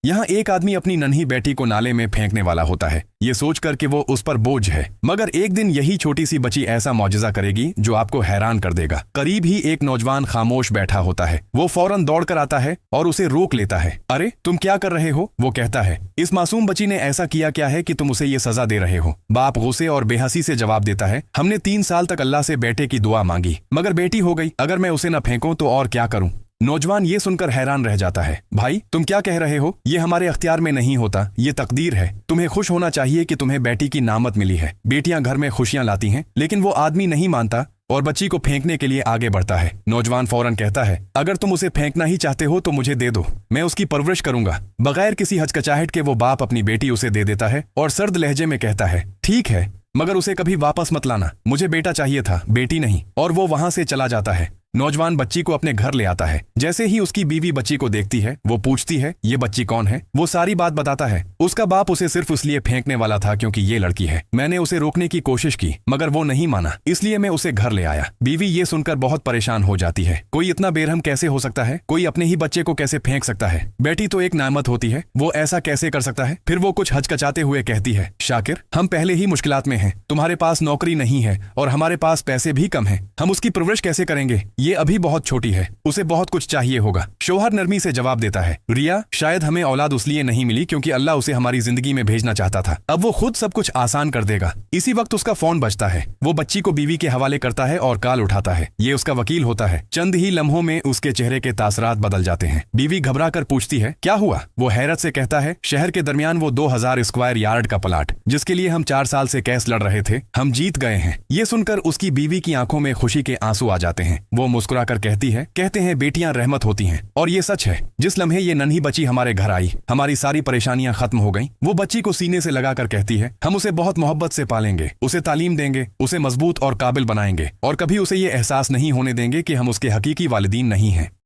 यहाँ एक आदमी अपनी नन्ही बेटी को नाले में फेंकने वाला होता है, ये सोचकर कि वो उस पर बोझ है। मगर एक दिन यही छोटी सी बच्ची ऐसा मौजज़ा करेगी जो आपको हैरान कर देगा। करीब ही एक नौजवान खामोश बैठा होता है। वो फौरन दौड़कर आता है और उसे रोक लेता है। अरे तुम क्या कर रहे हो? वो कहता है, इस मासूम बच्ची ने ऐसा किया क्या है कि तुम उसे ये सजा दे रहे हो? बाप गुस्से और बेहसी से जवाब देता है, हमने 3 साल तक अल्लाह से बेटे की दुआ मांगी, मगर बेटी हो गई। अगर मैं उसे न फेंकूं तो और क्या करूं? नौजवान ये सुनकर हैरान रह जाता है। भाई तुम क्या कह रहे हो? ये हमारे अख्तियार में नहीं होता, ये तकदीर है। तुम्हें खुश होना चाहिए कि तुम्हें बेटी की नामत मिली है। बेटियां घर में खुशियां लाती हैं। लेकिन वो आदमी नहीं मानता और बच्ची को फेंकने के लिए आगे बढ़ता है। नौजवान फौरन कहता है, अगर तुम उसे फेंकना ही चाहते हो तो मुझे दे दो, मैं उसकी परवरिश करूंगा। बगैर किसी हचकचाहट के वो बाप अपनी बेटी उसे दे देता है और सर्द लहजे में कहता है, ठीक है, मगर उसे कभी वापस मत लाना, मुझे बेटा चाहिए था, बेटी नहीं। और वो वहां से चला जाता है। नौजवान बच्ची को अपने घर ले आता है। जैसे ही उसकी बीवी बच्ची को देखती है, वो पूछती है, ये बच्ची कौन है? वो सारी बात बताता है। उसका बाप उसे सिर्फ इसलिए फेंकने वाला था क्योंकि ये लड़की है। मैंने उसे रोकने की कोशिश की मगर वो नहीं माना, इसलिए मैं उसे घर ले आया। बीवी ये सुनकर बहुत परेशान हो जाती है। कोई इतना बेरहम कैसे हो सकता है? कोई अपने ही बच्चे को कैसे फेंक सकता है? बेटी तो एक नामत होती है, वो ऐसा कैसे कर सकता है? फिर वो कुछ हचकचाते हुए कहती है, शाकिर, हम पहले ही मुश्किलात में हैं। तुम्हारे पास नौकरी नहीं है और हमारे पास पैसे भी कम हैं। हम उसकी परवरिश कैसे करेंगे? ये अभी बहुत छोटी है, उसे बहुत कुछ चाहिए होगा। शौहर नरमी से जवाब देता है, रिया, शायद हमें औलाद उसलिए नहीं मिली क्योंकि अल्लाह उसे हमारी जिंदगी में भेजना चाहता था। अब वो खुद सब कुछ आसान कर देगा। इसी वक्त उसका फोन बजता है। वो बच्ची को बीवी के हवाले करता है और कॉल उठाता है। ये उसका वकील होता है। चंद ही लम्हों में उसके चेहरे के तासरात बदल जाते हैं। बीवी घबरा कर पूछती है, क्या हुआ? वो हैरत से कहता है, शहर के दरमियान वो 2000 स्क्वायर यार्ड का प्लाट जिसके लिए हम 4 साल से केस लड़ रहे थे, हम जीत गए हैं। ये सुनकर उसकी बीवी की आंखों में खुशी के आंसू आ जाते हैं। वो मुस्कुराकर कहते हैं बेटियां रहमत होती हैं और ये सच है। जिस लम्हे ये नन्ही बच्ची हमारे घर आई, हमारी सारी परेशानियां खत्म हो गईं। वो बच्ची को सीने से लगाकर कहती है, हम उसे बहुत मोहब्बत से पालेंगे, उसे तालीम देंगे, उसे मजबूत और काबिल बनाएंगे और कभी उसे ये एहसास नहीं होने देंगे कि हम उसके हकीकी वालिदीन नहीं हैं।